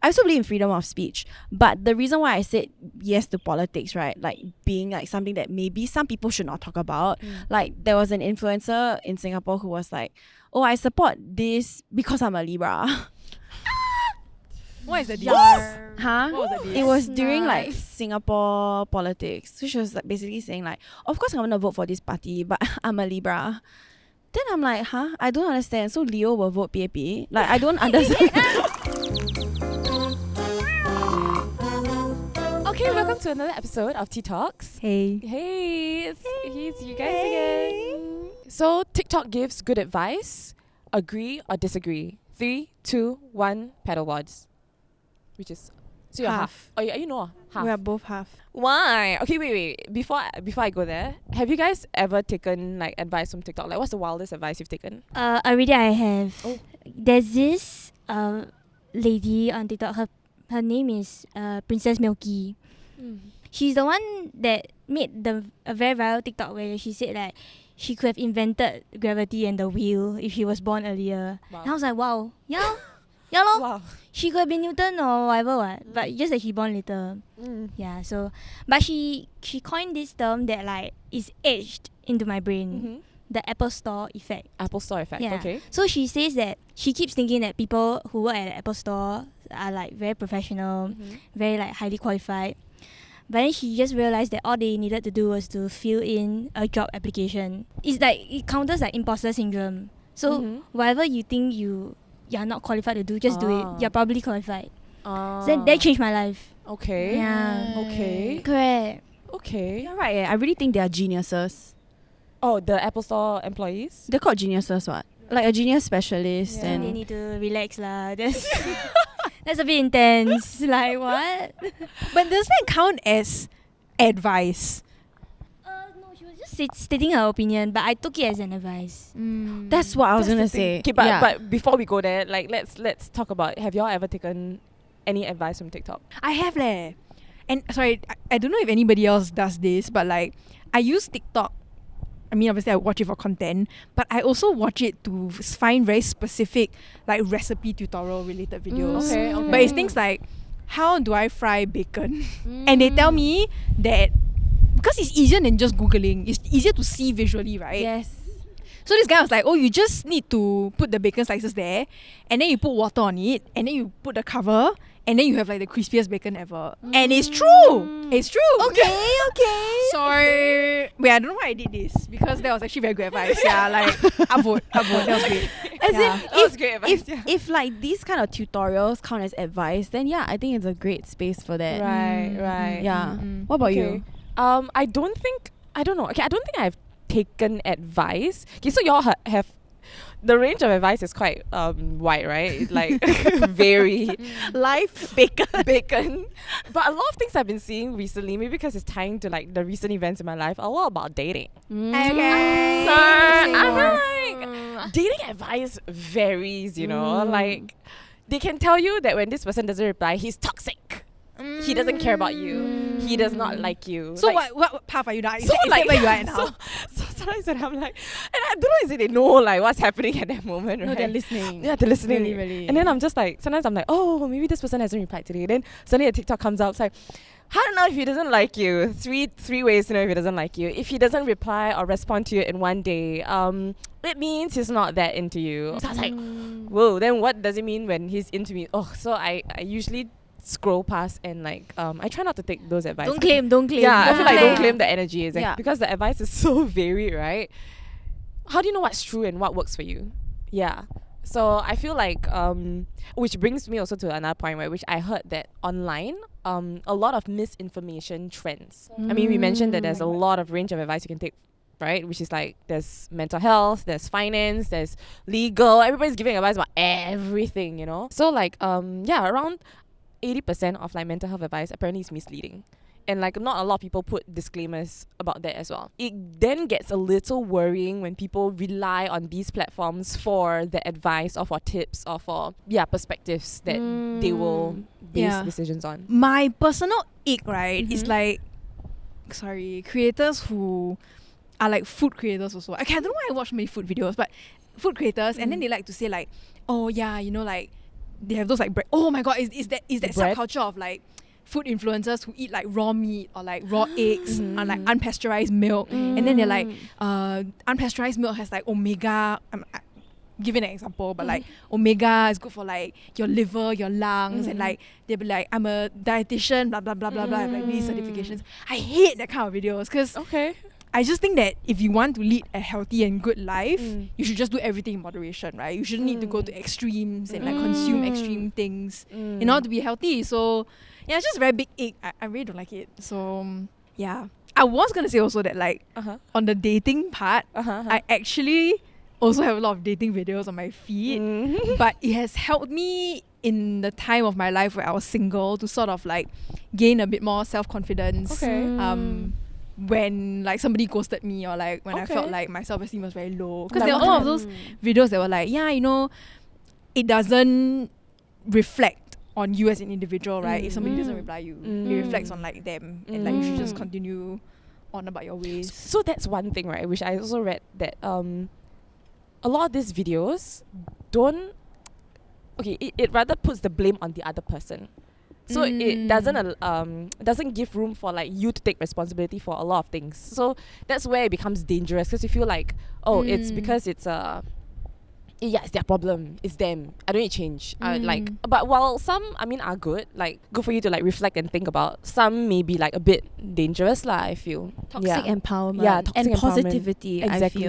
I also believe in freedom of speech, but the reason why I said yes to politics, right, like being like something that maybe some people should not talk about. Like there was an influencer in Singapore who was like, oh, I support this because I'm a Libra. What is the deal? Huh? What was the deal? It was during like Singapore politics. So she was like basically saying like, of course I'm gonna vote for this party, but I'm a Libra. Then I'm like, huh? I don't understand. So Leo will vote PAP? Like I don't understand. Okay, welcome to another episode of Tea Talks. Hey. Hey, it's you guys again. So TikTok gives good advice. Agree or disagree? 3, 2, 1, paddleboards. Which is so you're half. Oh, you know half. We are both half. Why? Okay, wait. Before I go there, have you guys ever taken like advice from TikTok? Like, what's the wildest advice you've taken? Already I have. Oh. There's this lady on TikTok. Her name is Princess Milky. She's the one that made a very viral TikTok where she said like she could have invented gravity and the wheel if she was born earlier. Wow. And I was like, wow, yeah lor. Wow. She could have been Newton or whatever but just that she born later. Yeah, so but she coined this term that like is etched into my brain. The Apple Store effect. Apple Store effect. Yeah. Okay. So she says that she keeps thinking that people who work at the Apple Store are like very professional, very like highly qualified. But then she just realized that all they needed to do was to fill in a job application. It's like it counters like imposter syndrome. So whatever you think you're not qualified to do, just do it. You're probably qualified. So then that changed my life. Okay. Yeah. Okay. Correct. Okay. You're right. I really think they are geniuses. Oh, the Apple Store employees? They're called geniuses, what? Like a genius specialist. They And need to relax lah. That's a bit intense. Like what? But does that count as advice? No, she was just stating her opinion, but I took it as an advice. that's what I was gonna say. Okay, but before we go there, like let's talk about, have y'all ever taken any advice from TikTok? I have leh. And sorry, I don't know if anybody else does this, but like I use TikTok. I mean, obviously I watch it for content, but I also watch it to find very specific like recipe tutorial related videos. Okay. But it's things like, how do I fry bacon? And they tell me that because it's easier than just Googling, it's easier to see visually, right? Yes. So this guy was like, oh, you just need to put the bacon slices there, and then you put water on it, and then you put the cover, and then you have like the crispiest bacon ever. And it's true. It's true. Okay. So, wait, I don't know why I did this, because that was actually very good advice. Yeah, like, upvote. That was great. As Yeah. in, That was great advice. if like these kind of tutorials count as advice, then yeah, I think it's a great space for that. Right. Yeah. What about you? I don't think I've taken advice. Okay, so y'all have the range of advice is quite wide, right? Like very Life bacon. But a lot of things I've been seeing recently, maybe because it's tying to like the recent events in my life, a lot about dating. Okay. So I feel like dating advice varies, you know. Like they can tell you that when this person doesn't reply, he's toxic. He doesn't care about you. He does not like you. So like, what path are you now? So Is like that where you are now? so sometimes when I'm like, and I don't know, is it they know like what's happening at that moment, right? No, they're listening. Yeah, they're listening. Really. And then I'm just like, sometimes I'm like, oh, maybe this person hasn't replied today. Then suddenly a TikTok comes out. It's like, how to know if he doesn't like you? Three ways to know if he doesn't like you. If he doesn't reply or respond to you in one day, it means he's not that into you. So I was like, whoa, then what does it mean when he's into me? Oh, so I usually scroll past and like I try not to take those advice. Don't claim. Yeah, I feel like don't claim the energy Yeah. because the advice is so varied, right? How do you know what's true and what works for you? Yeah. So I feel like which brings me also to another point, right, which I heard that online a lot of misinformation trends. I mean, we mentioned that there's a lot of range of advice you can take, right? Which is like there's mental health, there's finance, there's legal. Everybody's giving advice about everything, you know. So like around 80% of like mental health advice apparently is misleading. And like not a lot of people put disclaimers about that as well. It then gets a little worrying when people rely on these platforms for the advice or for tips or for perspectives that they will base decisions on. My personal ick, right, is like, creators who are like food creators also. Okay, I don't know why I watch many food videos, but food creators, and then they like to say like, oh yeah, you know, like they have those like oh my god, is that bread? subculture of like food influencers who eat like raw meat or like raw eggs and like unpasteurized milk, and then they're like unpasteurized milk has like omega. I'm giving an example, but like omega is good for like your liver, your lungs, and like they'll be like, I'm a dietitian, blah blah blah blah blah, like these certifications. I hate that kind of videos because I just think that if you want to lead a healthy and good life, you should just do everything in moderation, right? You shouldn't need to go to extremes and like consume extreme things in order to be healthy. So yeah, it's just a very big ick. I really don't like it. So yeah, I was gonna say also that like on the dating part, I actually also have a lot of dating videos on my feed, but it has helped me in the time of my life where I was single to sort of like gain a bit more self-confidence. When like somebody ghosted me, or like when I felt like my self-esteem was very low, because there were all of those videos that were like, yeah, you know, it doesn't reflect on you as an individual, right? If somebody doesn't reply you, it reflects on like them, and like you should just continue on about your ways. So that's one thing, right? Which I also read that a lot of these videos don't. Okay, it rather puts the blame on the other person. So it doesn't give room for like you to take responsibility for a lot of things. So that's where it becomes dangerous, because you feel like, it's because it's it's their problem, it's them, I don't need to change. Like, but while some are good for you to like reflect and think about, some may be like a bit dangerous lah, I feel. Toxic empowerment, toxic and empowerment. positivity. Exactly.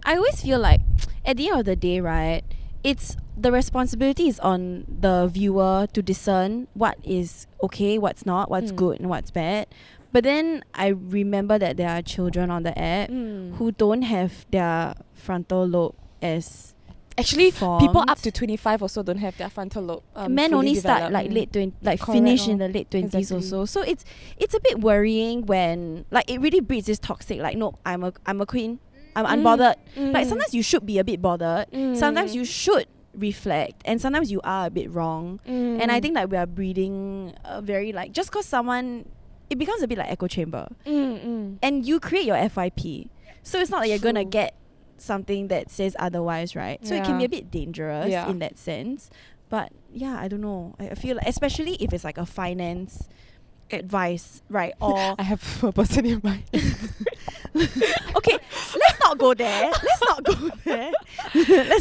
I always feel like at the end of the day, right, it's the responsibility is on the viewer to discern what is okay, what's not, what's good and what's bad. But then I remember that there are children on the app who don't have their frontal lobe as actually formed. People up to 25 also don't have their frontal lobe men fully only developed. start like late 20, like Correct, finish in the late 20s exactly. also. So it's a bit worrying when like it really breeds this toxic like, no, I'm a queen, I'm unbothered. Like sometimes you should be a bit bothered, sometimes you should reflect, and sometimes you are a bit wrong. And I think like we are breeding a very like, just cause someone, it becomes a bit like echo chamber, and you create your FYP, so it's not like you're gonna get something that says otherwise, right? So it can be a bit dangerous in that sense. But yeah, I don't know, I feel like, especially if it's like a finance advice, right? Or I have a person in mind. okay, let's not go there. Let's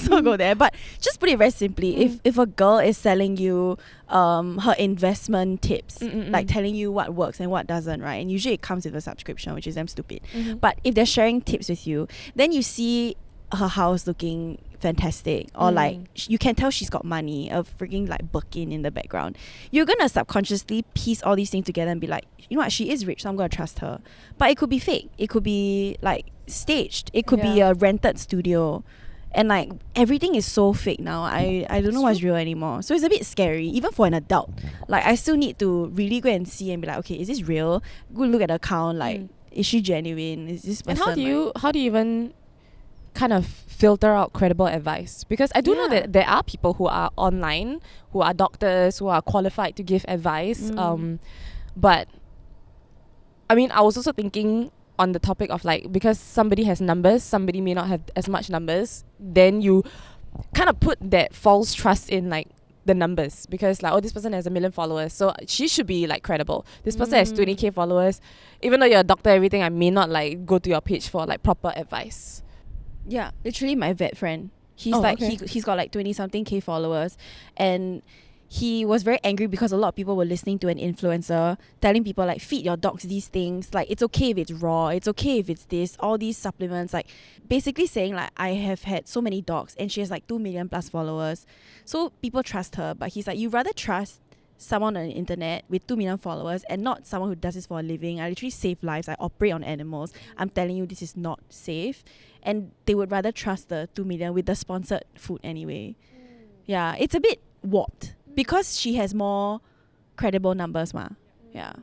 not go there. But just put it very simply, if a girl is selling you her investment tips, like telling you what works and what doesn't, right? And usually it comes with a subscription, which is damn stupid. But if they're sharing tips with you, then you see her house looking fantastic, or like you can tell she's got money, a freaking like Birkin in the background, you're gonna subconsciously piece all these things together and be like, you know what, she is rich, so I'm gonna trust her. But it could be fake, it could be like staged, it could be a rented studio, and like everything is so fake now. I don't know what's real anymore, so it's a bit scary even for an adult. Like I still need to really go and see and be like, okay, is this real? Go look at the account, like is she genuine, is this person, and how do you even kind of filter out credible advice? Because I do know that there are people who are online, who are doctors, who are qualified to give advice, but I mean, I was also thinking on the topic of like, because somebody has numbers, somebody may not have as much numbers, then you kind of put that false trust in like the numbers, because like, oh, this person has 1 million followers, so she should be like credible. This person has 20k followers, even though you're a doctor, everything, I may not like go to your page for like proper advice. Yeah, literally my vet friend. He's he's got like 20 something K followers, and he was very angry because a lot of people were listening to an influencer telling people like, feed your dogs these things, like it's okay if it's raw, it's okay if it's this, all these supplements, like basically saying like, I have had so many dogs and she has like 2 million plus followers, so people trust her. But he's like, you rather trust someone on the internet with 2 million followers and not someone who does this for a living. I literally save lives, I operate on animals, I'm telling you this is not safe. And they would rather trust the 2 million with the sponsored food anyway. Yeah, it's a bit warped because she has more credible numbers ma. Yeah.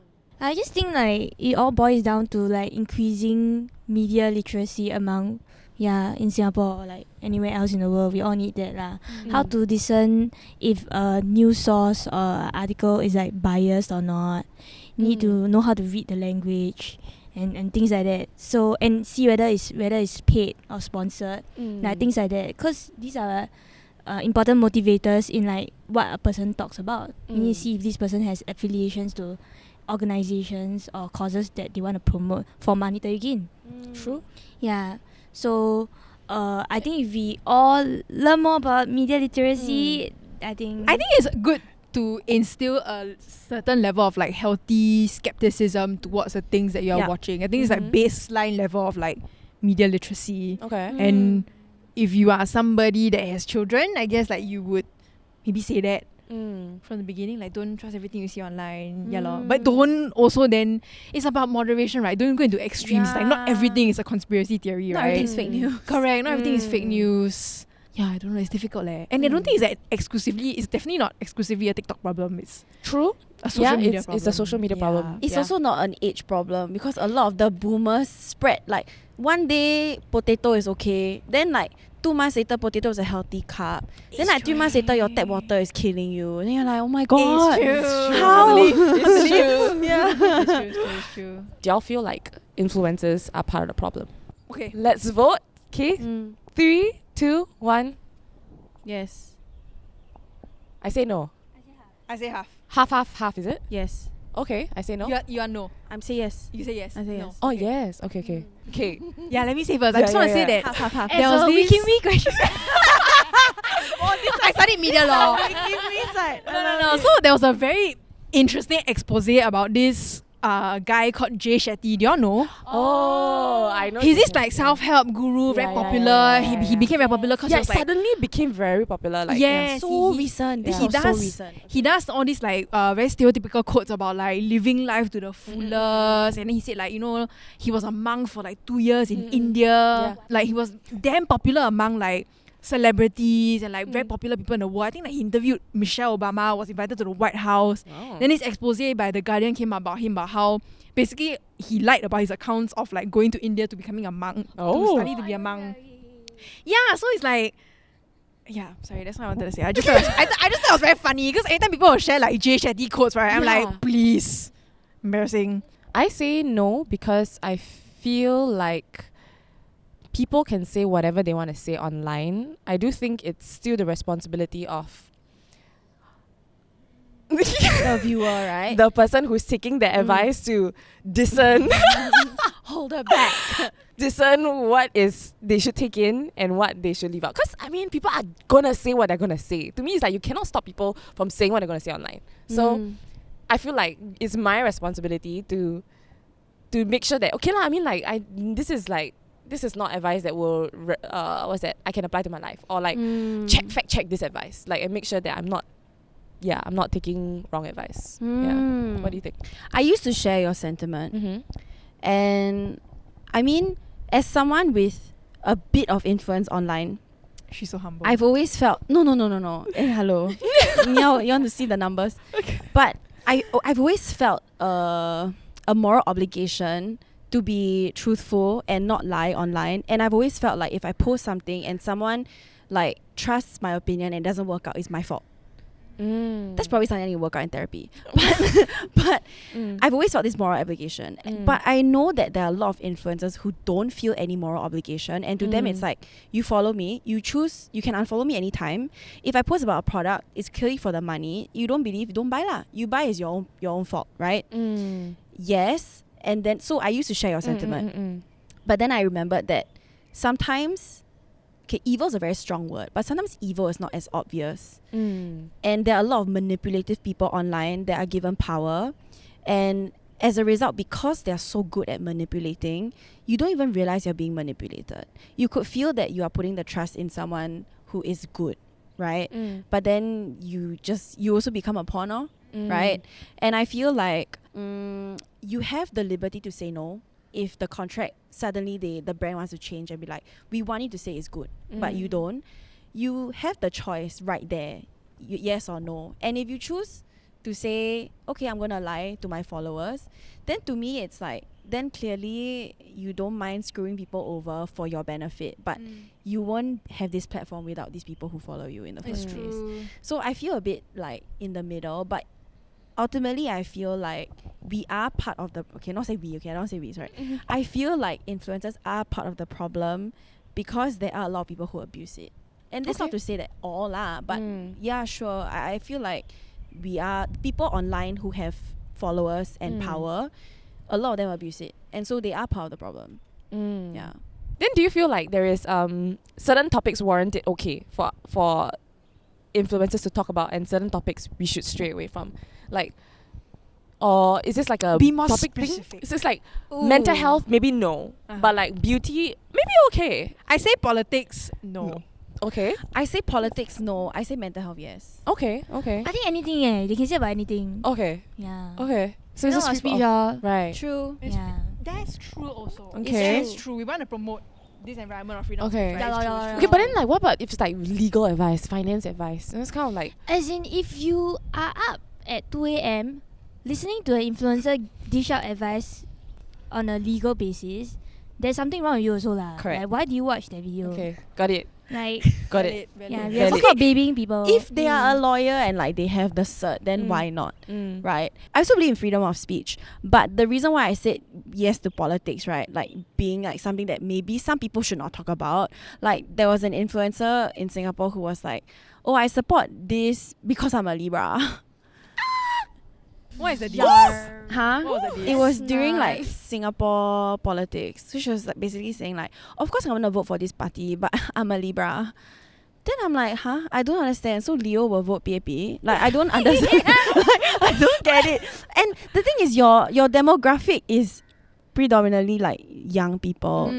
I just think like it all boils down to like increasing media literacy among in Singapore or like anywhere else in the world. We all need that lah. How to discern if a news source or article is like biased or not. You need to know how to read the language and things like that. So, and see whether it's paid or sponsored, like things like that. Because these are important motivators in like what a person talks about. You need Mm. to see if this person has affiliations to organizations or causes that they want to promote for monetary gain. True. Yeah. So I think if we all learn more about media literacy, I think it's good to instill a certain level of like healthy skepticism towards the things that you're Yeah. watching. I think it's like baseline level of like media literacy. Okay. And if you are somebody that has children, I guess like you would maybe say that from the beginning, like don't trust everything you see online. Yeah, lor. But don't also then it's about moderation, right? Don't go into extremes. Like not everything is a conspiracy theory, Not right? everything's fake news. Correct. Not everything is fake news. Yeah, I don't know. It's difficult, leh. And I don't think it's that exclusively. It's definitely not exclusively a TikTok problem. It's True. a social media it's problem. a social media problem. It's Yeah. also not an age problem because a lot of the boomers spread like one day potato is okay, then like 2 months later potato is a healthy carb, then like 3 months later your tap water is killing you, and you're like, oh my god, how? It's true. Yeah. It's true. Do y'all feel like influencers are part of the problem? Okay. Let's vote. Okay. 3, 2, 1. Yes. I say no. I say half. Half, is it? Yes. Okay, I say no. You are no. I'm say yes. You say yes. I say no. yes. Oh, yes. Okay. Okay. Yeah, let me say first. I Yeah, just want to yeah, say yeah. that Half, half. there was this. Wiki question. I studied media law. No. So there was a very interesting expose about this guy called Jay Shetty. Do y'all know? Oh, I know. He's this like self-help guru, very Yeah, popular. yeah. He became very popular because Yeah, he was like, suddenly became very popular. Like, yes, So he- recent. This he was so does- recent. he does all these like very stereotypical quotes about like living life to the fullest, and then he said like, you know, he was a monk for like 2 years in India. Yeah. Like he was damn popular among like celebrities and like very popular people in the world. I think like he interviewed Michelle Obama, was invited to the White House. Oh. Then this expose by The Guardian came about him about how basically he lied about his accounts of like going to India to becoming a monk, to Oh. study to be a monk. Yeah, so it's like, yeah, sorry, that's what I wanted to say. I just thought I just thought it was very funny because anytime people will share like Jay Shetty quotes, right? I'm Yeah. like, please, embarrassing. I say no because I feel like people can say whatever they want to say online. I do think it's still the responsibility of The viewer, right? the person who's taking the advice to discern Hold her back. discern what is they should take in and what they should leave out. Because I mean, people are gonna say what they're gonna say. To me, it's like you cannot stop people from saying what they're gonna say online. So I feel like it's my responsibility to make sure that okay lah. I mean, like this is not advice that will I can apply to my life, or like fact check this advice, like, and make sure that I'm not taking wrong advice. Yeah. What do you think? I used to share your sentiment, Mm-hmm. and I mean, as someone with a bit of influence online, She's so humble. I've always felt no. Hey, hello. you want to see the numbers? Okay. But I've always felt a moral obligation to be truthful and not lie online. And I've always felt like if I post something and someone like trusts my opinion and it doesn't work out, it's my fault. That's probably something I need to work out in therapy. But I've always felt this moral obligation. But I know that there are a lot of influencers who don't feel any moral obligation, and to them it's like, you follow me, you choose, you can unfollow me anytime. If I post about a product, it's clearly for the money. You don't believe, don't buy lah. You buy is your own fault, right? Yes. And then so I used to share your sentiment. But then I remembered that sometimes, okay, evil is a very strong word, but sometimes evil is not as obvious. And there are a lot of manipulative people online that are given power. And as a result, because they're so good at manipulating, you don't even realize you're being manipulated. You could feel that you are putting the trust in someone who is good, right? But then you also become a pawn, right? And I feel like you have the liberty to say no. If the contract suddenly the brand wants to change and be like, we want you to say it's good, but you don't, you have the choice right there, yes or no. And if you choose to say, okay, I'm gonna lie to my followers, then to me it's like, then clearly you don't mind screwing people over for your benefit, but you won't have this platform without these people who follow you in the first place. So I feel a bit like in the middle, but ultimately I feel like we are part of the, okay, not say we, okay, I don't say we, sorry. I feel like influencers are part of the problem because there are a lot of people who abuse it. And that's not to say that all lah, but yeah, sure. I feel like we are people online who have followers and power. A lot of them abuse it, and so they are part of the problem. Yeah. Then do you feel like there is certain topics warrant it okay for influencers to talk about, and certain topics we should stray away from? Like, or is this like a Be more topic specific. thing? Is this like mental health? Maybe no, but like beauty, maybe okay. I say politics, no. Okay, I say politics, no. I say mental health, yes. okay. I think anything, they can say about anything. Okay. Yeah. Okay. So Freedom it's of just speech, right. True. Yeah. That's true also. Okay. It's true. We want to promote this environment of freedom. Okay. Of speech, Yeah, right? It's yeah, true, yeah, it's Okay, true. but then like, what about if it's like legal advice, finance advice? And it's kind of like, As in, if you are up at 2 a.m. listening to an influencer dish out advice on a legal basis, there's something wrong with you also lah. Correct. Like, why do you watch that video? okay, got it, Like, got it. yeah, we Valid. are stop babying people. If they are a lawyer and like they have the cert, then why not? Right? I also believe in freedom of speech, but the reason why I said yes to politics, right, like being like something that maybe some people should not talk about. Like there was an influencer in Singapore who was like, "Oh, I support this because I'm a Libra." What is the deal? Huh? What was the deal? It was during like Nice. Singapore politics. So she was like basically saying like, of course I'm gonna vote for this party, but I'm a Libra. Then I'm like, huh? I don't understand. So Leo will vote PAP? Like I don't understand. Like, I don't get it. And the thing is your demographic is predominantly like young people.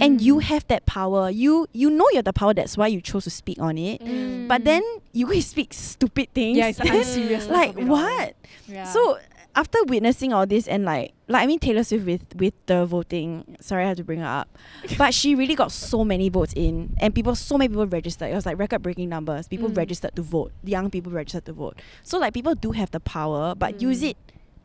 And you have that power. You know you're the power, that's why you chose to speak on it. But then you go speak stupid things. Yeah, it's the unseriousness like of it all. what? Yeah. So after witnessing all this and like I mean Taylor Swift with the voting, sorry I have to bring her up, but she really got so many votes in, and so many people registered. It was like record breaking numbers. People registered to vote. Young people registered to vote. So like people do have the power, but use it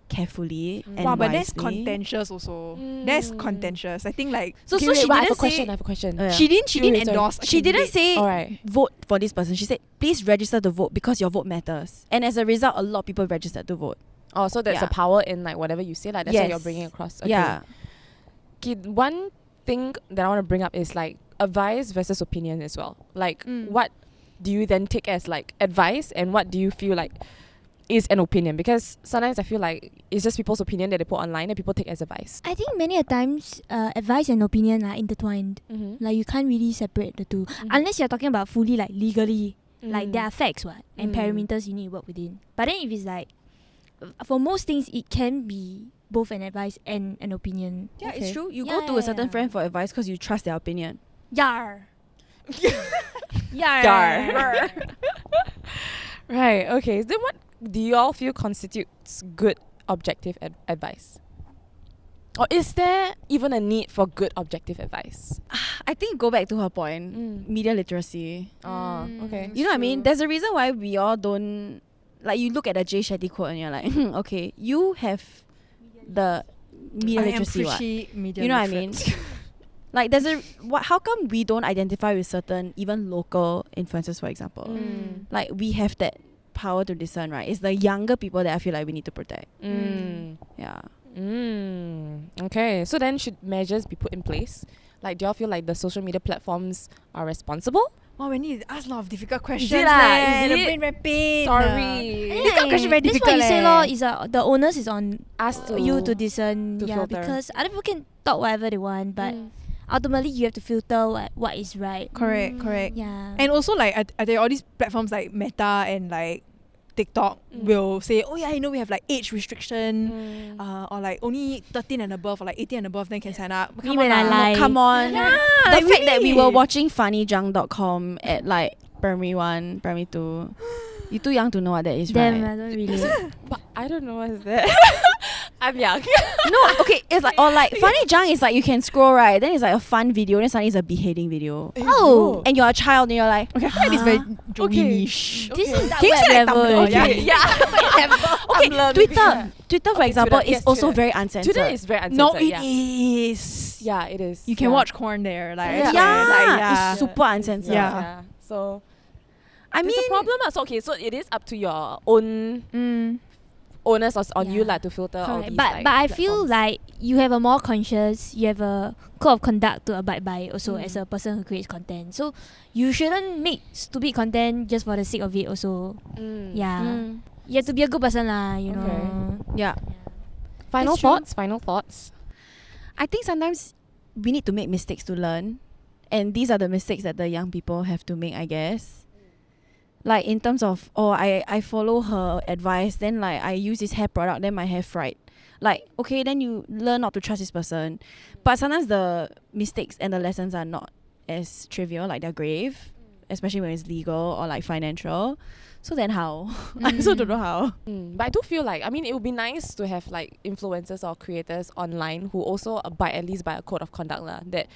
carefully and wow, but that's wisely. contentious also. That's contentious. I think like So Okay, so wait, she but I have didn't a question. I say have a question. Yeah. she didn't Sorry. endorse. a she didn't candidate. say Alright. vote for this person. She said please register to vote because your vote matters. And as a result, a lot of people registered to vote. Oh, so there's Yeah. a power in like whatever you say, like that's what you're Yes. bringing across. Okay. Yeah. Okay, one thing that I want to bring up is like advice versus opinion as well. Like, what do you then take as like advice, and what do you feel like is an opinion? Because sometimes I feel like it's just people's opinion that they put online and people take as advice. I think many a times advice and opinion are intertwined. Like you can't really separate the two unless you're talking about fully like legally. Like there are facts, what, and parameters you need to work within. But then if it's like for most things, it can be both an advice and an opinion. Yeah, Okay. it's true. You Yeah, go to a certain friend for advice because you trust their opinion. Yar. Yar. Yar. Right. Okay. Then what do you all feel constitutes good objective advice? Or is there even a need for good objective advice? I think go back to her point, media literacy. Oh, okay. You know what I mean? There's a reason why we all don't, like you look at a Jay Shetty quote and you're like, okay, you have the media I am literacy, what? pretty media You know what I mean? literate. Like there's how come we don't identify with certain even local influencers, for example? Like we have that power to discern, right? It's the younger people that I feel like we need to protect. Yeah. Okay. So then should measures be put in place? Like, do y'all feel like the social media platforms are responsible? Wow, we need to ask a lot of difficult questions. it lah? Is The it? brain very pain. Sorry. This kind of question very This difficult. what you say, lor, is the onus is on Ask to you to discern. to Yeah, filter. because other people can talk whatever they want, but ultimately you have to filter what is right. Correct. Yeah. And also like I think all these platforms like Meta and like TikTok will say, oh yeah, you know, we have like age restriction, or like only 13 and above or like 18 and above then can sign up. Me when I lah. lie. Come on. Yeah, The fact that we were really. watching funnyjunk.com at like primary 1, primary 2. You're too young to know what that is, Damn, right? I don't really. But I don't know what is that. I'm young. No, okay, it's like, or like funny junk is like you can scroll, right? Then it's like a fun video, then suddenly it's a beheading video. Oh, And you're a child and you're like, Okay, I feel like this is very Huh? Joey Okay. niche. this is Can you say like level. Tumblr? already. Yeah. Twitter, for Okay, example, Twitter, is yes, also Twitter. very uncensored. Twitter is very No, uncensored. it is. Yeah, it is. You can yeah. watch porn there. Like, Yeah. I swear, Yeah, like, yeah. it's super uncensored. Yeah. So I mean, it's a problem. So okay, so it is up to your own onus on you like to filter all Correct. these. But like, I feel platforms. like you have a more conscious, you have a code of conduct to abide by also as a person who creates content. So you shouldn't make stupid content just for the sake of it also. Yeah. You have to be a good person lah, you know. Yeah. Final It's true. thoughts. I think sometimes we need to make mistakes to learn. And these are the mistakes that the young people have to make, I guess. Like in terms of, I follow her advice, then like I use this hair product, then my hair fried. Like, okay, then you learn not to trust this person. But sometimes the mistakes and the lessons are not as trivial, like they're grave, especially when it's legal or like financial. So then how? I also don't know how. But I do feel like, I mean, it would be nice to have like influencers or creators online who also abide at least by a code of conduct lah, that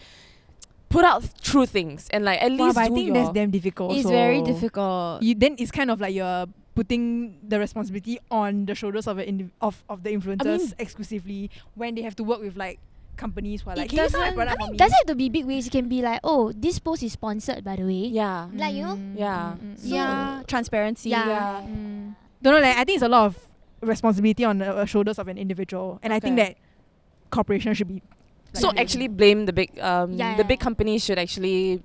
put out true things and like at least But I do think your... that's damn difficult. It's also. very difficult. Then it's kind of like you're putting the responsibility on the shoulders of the influencers exclusively when they have to work with like companies who are like, Doesn't have to be big ways. It can be like, oh, this post is sponsored, by the way. Yeah. Like, you know? Yeah. Yeah, transparency. Yeah. Don't know, like, I think it's a lot of responsibility on the shoulders of an individual, and I think that corporations should be. Like, So actually blame the big the big Yeah. companies should actually...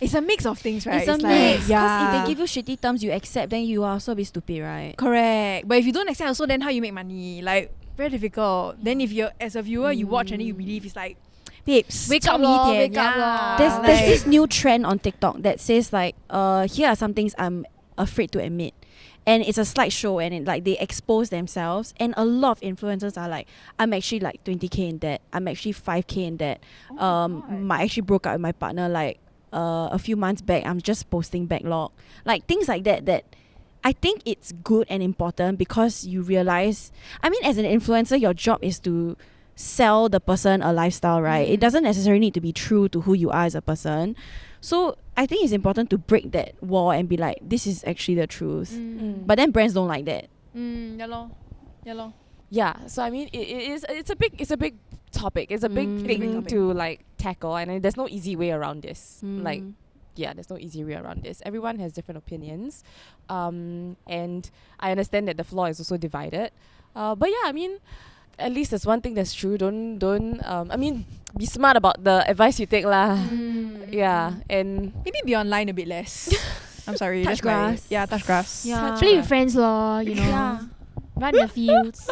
it's a mix of things, right? It's a like, mix. Because yeah. if they give you shitty terms, you accept, then you are also a bit stupid, right? Correct. But if you don't accept also, then how you make money? Like, very difficult. Then if you're, as a viewer, you watch and then you believe, it's like, babes, Wake up lor, wake up lor. There's like- this new trend on TikTok that says like, here are some things I'm afraid to admit. And it's a slideshow and it, like they expose themselves, and a lot of influencers are like, I'm actually like 20k in debt, I'm actually 5k in debt. I actually broke up with my partner like a few months back, I'm just posting backlog. Like things like that I think it's good and important, because you realize, I mean, as an influencer, your job is to sell the person a lifestyle, right? It doesn't necessarily need to be true to who you are as a person. So I think it's important to break that wall and be like, this is actually the truth. But then brands don't like that. Yeah lor. Yeah, so I mean, it's a big topic. It's a big Big thing topic. to like tackle, and there's no easy way around this. Like, Mm. yeah, there's no easy way around this. Everyone has different opinions, and I understand that the floor is also divided. But yeah, I mean, at least there's one thing that's true. Don't I mean, be smart about the advice you take lah. Yeah, and Maybe be online a bit less. I'm sorry. Touch that's my- grass. Yeah, touch grass. Yeah. Play with friends lor, you know. Yeah. Run the fields.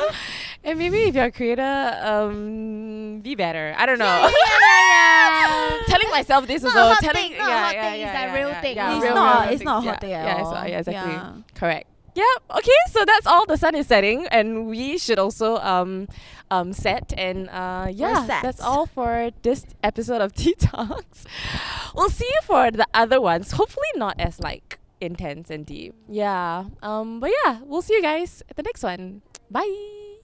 and maybe if you're a creator, be better. I don't know. Telling myself this Not also. a hot telling take, not a hot take, it's a real take. Yeah, It's real not things. a hot Yeah, take at yeah, all. yeah, exactly. Yeah. Correct. Yeah. Okay. So that's all. The sun is setting, and we should also set. And yeah, set. that's all for this episode of Tea Talks. We'll see you for the other ones. Hopefully not as like intense and deep. Yeah. But yeah, we'll see you guys at the next one. Bye.